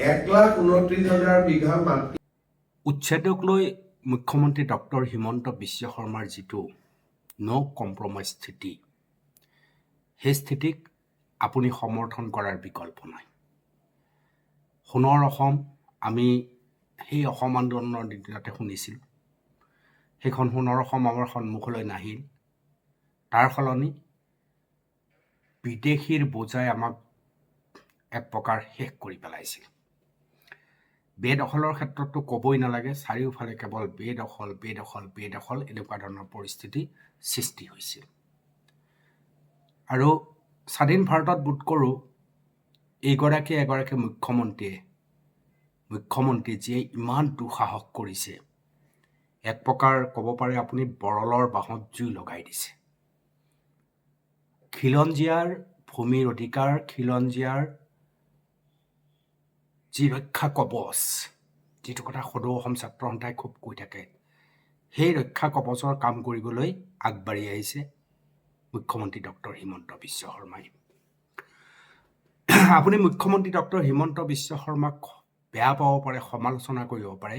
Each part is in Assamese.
1,29,000 বিঘা মাটি উচ্ছেদক লৈ মুখ্যমন্ত্ৰী ডক্টৰ হিমন্ত বিশ্ব শৰ্মাৰ যিটো ন' কম্প্ৰমাইজ স্থিতি, সেই স্থিতিক আপুনি সমৰ্থন কৰাৰ বিকল্প নাই। সোণৰ অসম আমি সেই অসম আন্দোলনৰ দিনতে শুনিছিলোঁ। সেইখন সোণৰ অসম আমাৰ সন্মুখলৈ নাহিল। তাৰ সলনি বিদেশীৰ বোজাই আমাক এক প্ৰকাৰ শেষ কৰি পেলাইছিল। বেদখলৰ ক্ষেত্ৰতো ক'বই নালাগে, চাৰিওফালে কেৱল বেদখল এনেকুৱা ধৰণৰ পৰিস্থিতি সৃষ্টি হৈছিল। আৰু স্বাধীন ভাৰতত বোধ কৰোঁ এগৰাকী মুখ্যমন্ত্ৰী যিয়ে ইমান দুঃসাহস কৰিছে, এক প্ৰকাৰ ক'ব পাৰে আপুনি বৰলৰ বাঁহত জুই লগাই দিছে। খিলঞ্জীয়াৰ ভূমিৰ অধিকাৰ, খিলঞ্জীয়াৰ যি ৰক্ষা কৱচ, যিটো কথা সদৌ অসম ছাত্ৰ সন্থাই খুব কৈ থাকে, সেই ৰক্ষা কৱচৰ কাম কৰিবলৈ আগবাঢ়ি আহিছে মুখ্যমন্ত্ৰী ডক্টৰ হিমন্ত বিশ্ব শৰ্মাই। আপুনি মুখ্যমন্ত্ৰী ডক্টৰ হিমন্ত বিশ্ব শৰ্মাক বেয়া পাব পাৰে, সমালোচনা কৰিব পাৰে,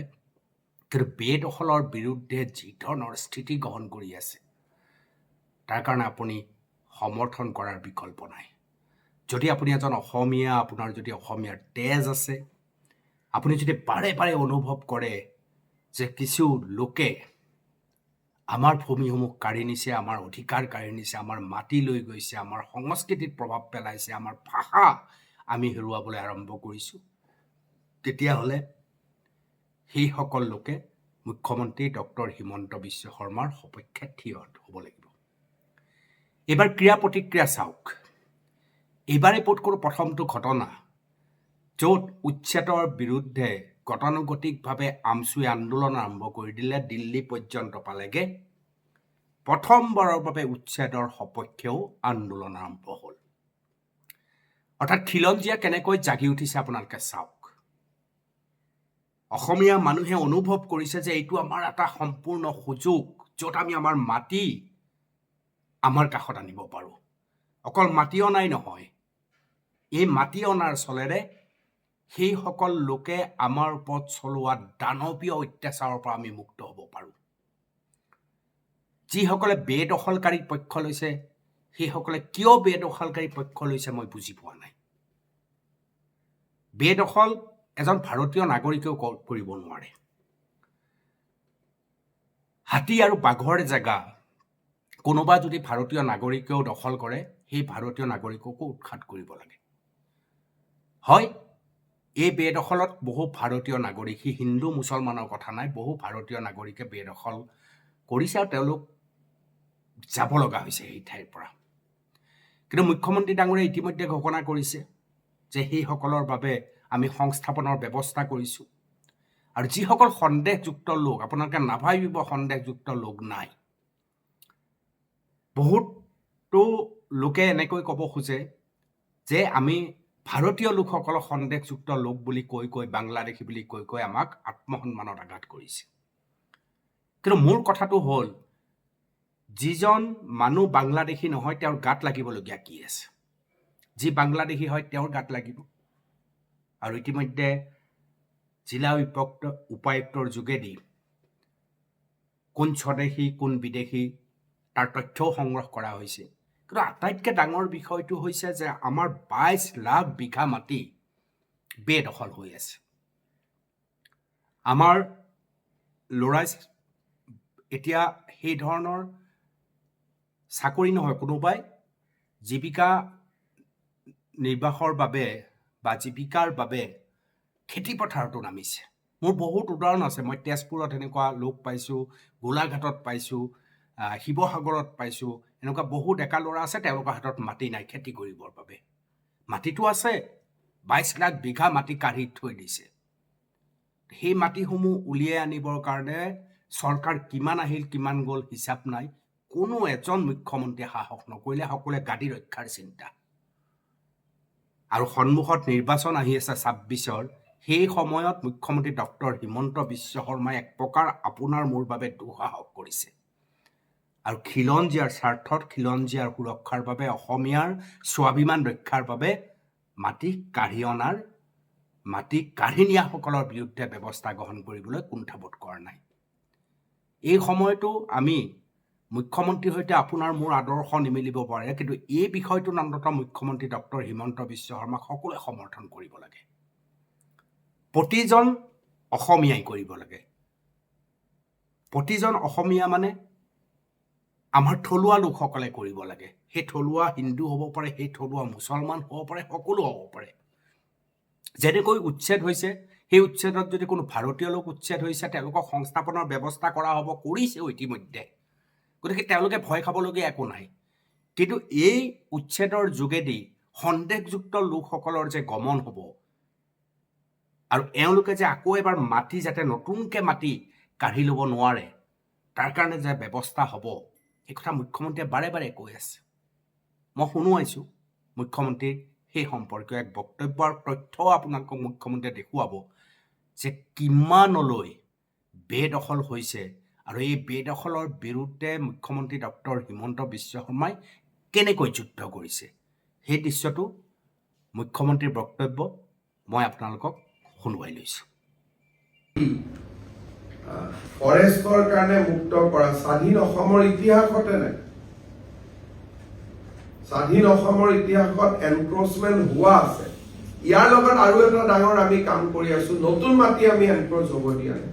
কিন্তু বেদখলৰ বিৰুদ্ধে যি ধৰণৰ স্থিতি গ্ৰহণ কৰি আছে, তাৰ কাৰণে আপুনি সমৰ্থন কৰাৰ বিকল্প নাই। যদি আপুনি এজন অসমীয়া, আপোনাৰ যদি অসমীয়াৰ তেজ আছে, আপুনি যদি বাৰে বাৰে অনুভৱ কৰে যে কিছু লোকে আমাৰ ভূমিসমূহ কাঢ়ি নিছে, আমাৰ অধিকাৰ কাঢ়ি নিছে, আমাৰ মাটি লৈ গৈছে, আমাৰ সংস্কৃতিত প্ৰভাৱ পেলাইছে, আমাৰ ভাষা আমি হেৰুৱাবলৈ আৰম্ভ কৰিছোঁ, তেতিয়াহ'লে সেইসকল লোকে মুখ্যমন্ত্ৰী ডক্টৰ হিমন্ত বিশ্ব শৰ্মাৰ সপক্ষে থিয় হ'ব লাগিব। এইবাৰ ক্ৰিয়া প্ৰতিক্ৰিয়া চাওক। এইবাৰেই বোধ কৰোঁ প্ৰথমটো ঘটনা য'ত উচ্ছেদৰ বিৰুদ্ধে গতানুগতিকভাৱে আমছুৱে আন্দোলন আৰম্ভ কৰি দিলে, দিল্লী পৰ্যন্ত পালেগে। প্ৰথমবাৰৰ বাবে উচ্ছেদৰ সপক্ষেও আন্দোলন আৰম্ভ হ'ল। অৰ্থাৎ খিলঞ্জীয়া কেনেকৈ জাগি উঠিছে আপোনালোকে চাওক। অসমীয়া মানুহে অনুভৱ কৰিছে যে এইটো আমাৰ এটা সম্পূৰ্ণ সুযোগ, য'ত আমি আমাৰ মাটি আমাৰ কাষত আনিব পাৰোঁ। অকল মাটি অনাই নহয়, এই মাটি অনাৰ চলেৰে সেইসকল লোকে আমাৰ ওপৰত চলোৱা দানৱীয় অত্যাচাৰৰ পৰা আমি মুক্ত হ'ব পাৰোঁ। যিসকলে বেদখলকাৰীৰ পক্ষ লৈছে, সেইসকলে কিয় বেদখলকাৰীৰ পক্ষ লৈছে মই বুজি পোৱা নাই। বেদখল এজন ভাৰতীয় নাগৰিকেও কৰিব নোৱাৰে। হাতী আৰু বাঘৰ জেগা কোনোবা যদি ভাৰতীয় নাগৰিকেও দখল কৰে, সেই ভাৰতীয় নাগৰিককো উৎখাত কৰিব লাগে। হয়, এই বেদখলত বহু ভাৰতীয় নাগৰিক, সি হিন্দু মুছলমানৰ কথা নাই, বহু ভাৰতীয় নাগৰিকে বেদখল কৰিছে আৰু তেওঁলোক যাব লগা হৈছে সেই ঠাইৰ পৰা। কিন্তু মুখ্যমন্ত্ৰী ডাঙৰীয়াই ইতিমধ্যে ঘোষণা কৰিছে যে সেইসকলৰ বাবে আমি সংস্থাপনৰ ব্যৱস্থা কৰিছোঁ। আৰু যিসকল সন্দেহযুক্ত লোক, আপোনালোকে নাভাবিব সন্দেহযুক্ত লোক নাই। বহুতো লোকে এনেকৈ ক'ব খোজে যে আমি ভাৰতীয় লোকসকলক সন্দেহযুক্ত লোক বুলি কৈ বাংলাদেশী বুলি কৈ আমাক আত্মসন্মানত আঘাত কৰিছে। কিন্তু মূল কথাটো হ'ল, যিজন মানুহ বাংলাদেশী নহয় তেওঁৰ গাত লাগিবলগীয়া কি আছে? যি বাংলাদেশী হয় তেওঁৰ গাত লাগিব। আৰু ইতিমধ্যে জিলা উপায়ুক্তৰ যোগেদি কোন স্বদেশী কোন বিদেশী তাৰ তথ্যও সংগ্ৰহ কৰা হৈছে। কিন্তু আটাইতকৈ ডাঙৰ বিষয়টো হৈছে যে আমাৰ 22 লাখ বিঘা মাটি বেদখল হৈ আছে। আমাৰ ল'ৰাই এতিয়া সেই ধৰণৰ চাকৰি নহয়, কোনোবাই জীৱিকা নিৰ্বাহৰ বাবে বা জীৱিকাৰ বাবে খেতি পথাৰতো নামিছে। মোৰ বহুত উদাহৰণ আছে। মই তেজপুৰত এনেকুৱা লোক পাইছোঁ, গোলাঘাটত পাইছোঁ, শিৱসাগৰত পাইছোঁ। এনেকুৱা বহু ডেকা ল'ৰা আছে, তেওঁলোকৰ হাতত মাটি নাই খেতি কৰিবৰ বাবে। মাটিটো আছে, 22 লাখ বিঘা মাটি কাঢ়ি থৈ দিছে। সেই মাটিসমূহ উলিয়াই আনিবৰ কাৰণে চৰকাৰ কিমান আহিল কিমান গ'ল হিচাপ নাই। কোনো এজন মুখ্যমন্ত্ৰীয়ে সাহস নকৰিলে, সকলোৱে গাদী ৰক্ষাৰ চিন্তা। আৰু সন্মুখত নিৰ্বাচন আহি আছে 26-ৰ, সেই সময়ত মুখ্যমন্ত্ৰী ডক্টৰ হিমন্ত বিশ্ব শৰ্মাই এক প্ৰকাৰ আপোনাৰ মোৰ বাবে দুঃসাহস কৰিছে। আৰু খিলঞ্জীয়াৰ স্বাৰ্থত, খিলঞ্জীয়াৰ সুৰক্ষাৰ বাবে, অসমীয়াৰ স্বাভিমান ৰক্ষাৰ বাবে মাটি কাঢ়ি অনাৰ মাটি কাঢ়ি নিয়াসকলৰ বিৰুদ্ধে ব্যৱস্থা গ্ৰহণ কৰিবলৈ কুণ্ঠাবোধ কৰা নাই। এই সময়তো আমি মুখ্যমন্ত্ৰীৰ সৈতে আপোনাৰ মোৰ আদৰ্শ নিমিলিব পাৰে, কিন্তু এই বিষয়টোত অন্ততঃ মুখ্যমন্ত্ৰী ডক্টৰ হিমন্ত বিশ্ব শৰ্মাক সকলোৱে সমৰ্থন কৰিব লাগে। প্ৰতিজন অসমীয়াই কৰিব লাগে। প্ৰতিজন অসমীয়া মানে আমাৰ থলুৱা লোকসকলে কৰিব লাগে। সেই থলুৱা হিন্দু হ'ব পাৰে, সেই থলুৱা মুছলমান হ'ব পাৰে, সকলো হ'ব পাৰে। যেনেকৈ উচ্ছেদ হৈছে, সেই উচ্ছেদত যদি কোনো ভাৰতীয় লোক উচ্ছেদ হৈছে, তেওঁলোকক সংস্থাপনৰ ব্যৱস্থা কৰা হ'ব, কৰিছেও ইতিমধ্যে। গতিকে তেওঁলোকে ভয় খাবলগীয়া একো নাই। কিন্তু এই উচ্ছেদৰ যোগেদি সন্দেহযুক্ত লোকসকলৰ যে গমন হ'ব আৰু এওঁলোকে যে আকৌ এবাৰ মাটি যাতে নতুনকৈ মাটি কাঢ়ি ল'ব নোৱাৰে, তাৰ কাৰণে যে ব্যৱস্থা হ'ব, এই কথা মুখ্যমন্ত্ৰীয়ে বাৰে বাৰে কৈ আছে। মই শুনোৱাইছোঁ মুখ্যমন্ত্ৰীৰ সেই সম্পৰ্কীয় এক বক্তব্য আৰু তথ্যও আপোনালোকক মুখ্যমন্ত্ৰীয়ে দেখুৱাব যে কিমানলৈ বেদখল হৈছে আৰু এই বেদখলৰ বিৰুদ্ধে মুখ্যমন্ত্ৰী ডক্টৰ হিমন্ত বিশ্ব শৰ্মাই কেনেকৈ যুদ্ধ কৰিছে। সেই দৃশ্যটো মুখ্যমন্ত্ৰীৰ বক্তব্য মই আপোনালোকক শুনুৱাই লৈছোঁ। ফৰেষ্টৰ কাৰণে মুক্ত কৰা স্বাধীন অসমৰ ইতিহাসতে নাই। স্বাধীন অসমৰ ইতিহাসত এনক্ৰচমেণ্ট হোৱা আছে। ইয়াৰ লগত আৰু এটা ডাঙৰ আমি কাম কৰি আছো, নতুন মাটি আমি এনক্ৰচ হ'ব দিয়া নাই।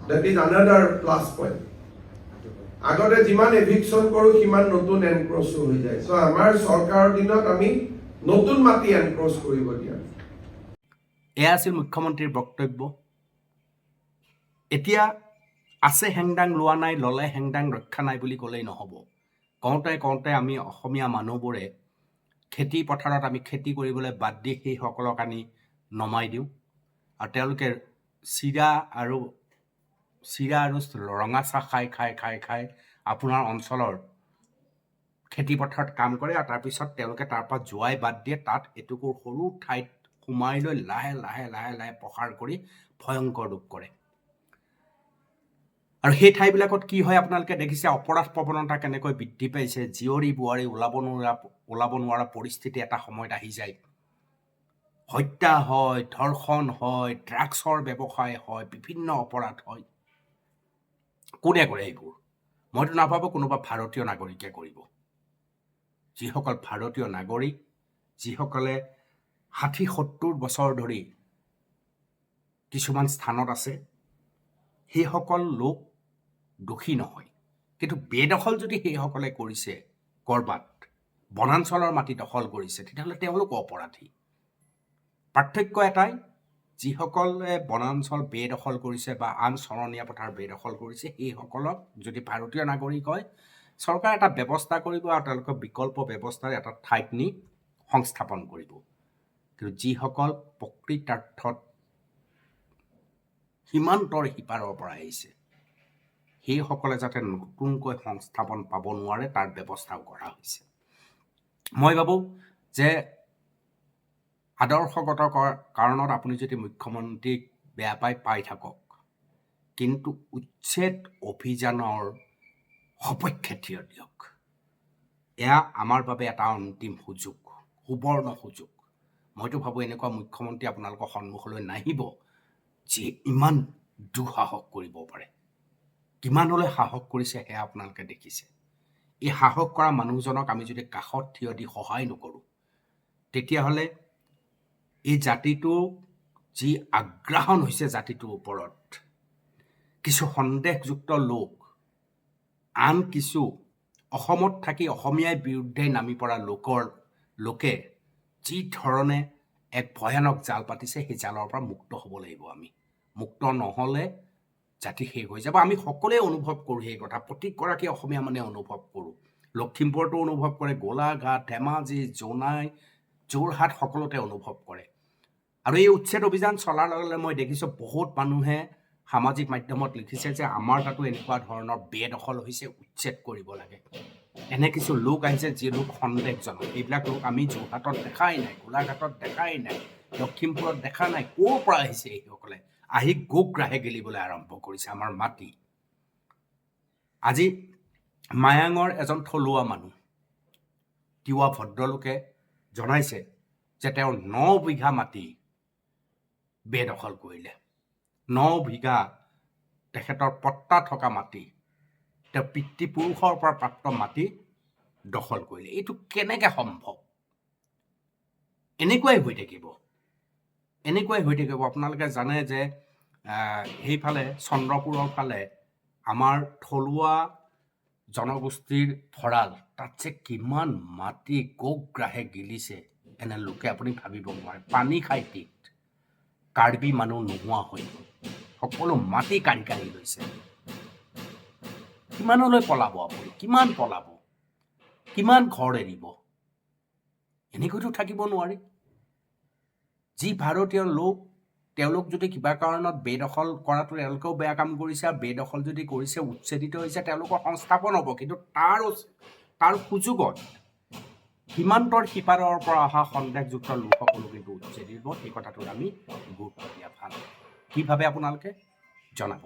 That is another plus point. আগতে যিমান এভিকশ্যন কৰোঁ সিমান নতুন এনক্ৰচ হৈ যায়। চ' আমাৰ চৰকাৰৰ দিনত আমি নতুন মাটি এনক্ৰচ কৰিব দিয়া। এয়া আছিল মুখ্যমন্ত্ৰীৰ বক্তব্য। এতিয়া আছে হেংদাং লোৱা নাই, ল'লে হেংদাং ৰক্ষা নাই বুলি ক'লেই নহ'ব। কওঁতে আমি অসমীয়া মানুহবোৰে খেতি পথাৰত আমি খেতি কৰিবলৈ বাদ দি সেইসকলক আনি নমাই দিওঁ আৰু তেওঁলোকে চিৰা আৰু ৰঙা চাহ খাই আপোনাৰ অঞ্চলৰ খেতি পথাৰত কাম কৰে আৰু তাৰপিছত তেওঁলোকে তাৰপৰা যোৱাই বাদ দিয়ে। তাত এটুকুৰ সৰু ঠাইত সোমাই লৈ লাহে লাহে প্ৰসাৰ কৰি ভয়ংকৰ ৰূপ কৰে। আৰু সেই ঠাইবিলাকত কি হয় আপোনালোকে দেখিছে, অপৰাধ প্ৰৱণতা কেনেকৈ বৃদ্ধি পাইছে। জীয়ৰী বোৱাৰী ওলাব নোৱাৰা পৰিস্থিতি এটা সময়ত আহি যায়। হত্যা হয়, ধৰ্ষণ হয়, ড্ৰাগছৰ ব্যৱসায় হয়, বিভিন্ন অপৰাধ হয়। কোনে কৰে এইবোৰ? মইতো নাভাবোঁ কোনোবা ভাৰতীয় নাগৰিকে কৰিব। যিসকল ভাৰতীয় নাগৰিক, যিসকলে ৬০-৭০ বছৰ ধৰি কিছুমান স্থানত আছে, সেইসকল লোক দোষী নহয়। কিন্তু বেদখল যদি সেইসকলে কৰিছে, ক'ৰবাত বনাঞ্চলৰ মাটি দখল কৰিছে, তেতিয়াহ'লে তেওঁলোক অপৰাধী। পাৰ্থক্য এটাই, যিসকলে বনাঞ্চল বেদখল কৰিছে বা আন চৰণীয়া পথাৰ বেদখল কৰিছে, সেইসকলক যদি ভাৰতীয় নাগৰিক হয়, চৰকাৰে এটা ব্যৱস্থা কৰিব আৰু তেওঁলোকক বিকল্প ব্যৱস্থাৰে এটা ঠাইত নি সংস্থাপন কৰিব। কিন্তু যিসকল প্ৰকৃতাৰ্থত সীমান্তৰ সিপাৰৰ পৰা আহিছে, সেইসকলে যাতে নতুনকৈ সংস্থাপন পাব নোৱাৰে তাৰ ব্যৱস্থাও কৰা হৈছে। মই ভাবোঁ যে আদৰ্শগত কাৰণত আপুনি যদি মুখ্যমন্ত্ৰীক বেয়া পাই থাকক, কিন্তু উচ্ছেদ অভিযানৰ সপক্ষে থিয় দিয়ক। এয়া আমাৰ বাবে এটা অন্তিম সুযোগ, সুবৰ্ণ সুযোগ। মইতো ভাবোঁ এনেকুৱা মুখ্যমন্ত্ৰী আপোনালোকৰ সন্মুখলৈ নাহিব যি ইমান দুঃসাহস কৰিব পাৰে। কিমানলৈ সাহস কৰিছে সেয়া আপোনালোকে দেখিছে। এই সাহস কৰা মানুহজনক আমি যদি কাষত থিয় দি সহায় নকৰোঁ, তেতিয়াহ'লে এই জাতিটো যি আগ্ৰাসন হৈছে জাতিটোৰ ওপৰত, কিছু সন্দেহযুক্ত লোক, আন কিছু অসমত থাকি অসমীয়াৰ বিৰুদ্ধে নামি পৰা লোকে যি ধৰণে এক ভয়ানক জাল পাতিছে, সেই জালৰ পৰা মুক্ত হ'ব লাগিব আমি। মুক্ত নহ'লে জাতি শেষ হৈ যাব। আমি সকলোৱে অনুভৱ কৰোঁ সেই কথা, প্ৰত্যেকগৰাকী অসমীয়া মানে অনুভৱ কৰোঁ। লখিমপুৰতো অনুভৱ কৰে, গোলাঘাট, ধেমাজি, জোনাই, যোৰহাট সকলোতে অনুভৱ কৰে। আৰু এই উচ্ছেদ অভিযান চলাৰ লগে লগে মই দেখিছোঁ বহুত মানুহে সামাজিক মাধ্যমত লিখিছে যে আমাৰ তাতো এনেকুৱা ধৰণৰ বেদখল হৈছে, উচ্ছেদ কৰিব লাগে। এনে কিছু লোক আহিছে যি লোক সন্দেহজনক। এইবিলাক লোক আমি যোৰহাটত দেখাই নাই, গোলাঘাটত দেখাই নাই, লখিমপুৰত দেখা নাই। ক'ৰ পৰা আহিছে এইসকলে? আহি গোগ্ৰাহে গেলিবলৈ আৰম্ভ কৰিছে আমাৰ মাটি। আজি মায়াঙৰ এজন থলুৱা মানুহ, তিৱা ভদ্ৰলোকে জনাইছে যে তেওঁৰ ৯ বিঘা মাটি বেদখল কৰিলে 9 বিঘা তেখেতৰ পট্টা থকা মাটি তেওঁ পিতৃপুৰুষৰ পৰা প্ৰাপ্ত মাটি দখল কৰিলে এইটো কেনেকৈ সম্ভৱ এনেকুৱাই হৈ থাকিব আপোনালোকে জানে যে সেইফালে চন্দ্ৰপুৰৰ ফালে আমাৰ থলুৱা জনগোষ্ঠীৰ ভঁৰাল তাত যে কিমান মাটি গোগ্ৰাহে গিলিছে এনে লোকে আপুনি ভাবিব নোৱাৰে পানী খাই টিত কাৰ্বি মানুহ নোহোৱা হৈ সকলো মাটি কাঢ়ি কাঢ়ি লৈছে কিমানলৈ পলাব আপুনি কিমান ঘৰ এৰিব এনেকৈতো থাকিব নোৱাৰি যি ভাৰতীয় লোক তেওঁলোক যদি কিবা কাৰণত বেদখল কৰাটো তেওঁলোকেও বেয়া কাম কৰিছে আৰু বেদখল যদি কৰিছে উচ্ছেদিত হৈছে তেওঁলোকৰ সংস্থাপন হ'ব কিন্তু তাৰ সুযোগত সীমান্তৰ সিপাৰৰ পৰা অহা সন্দেহযুক্ত লোকসকলো কিন্তু উচ্ছেদিত হ'ব এই কথাটোত আমি গুৰুত্ব দিয়া ভাল কি ভাবে আপোনালোকে জনাব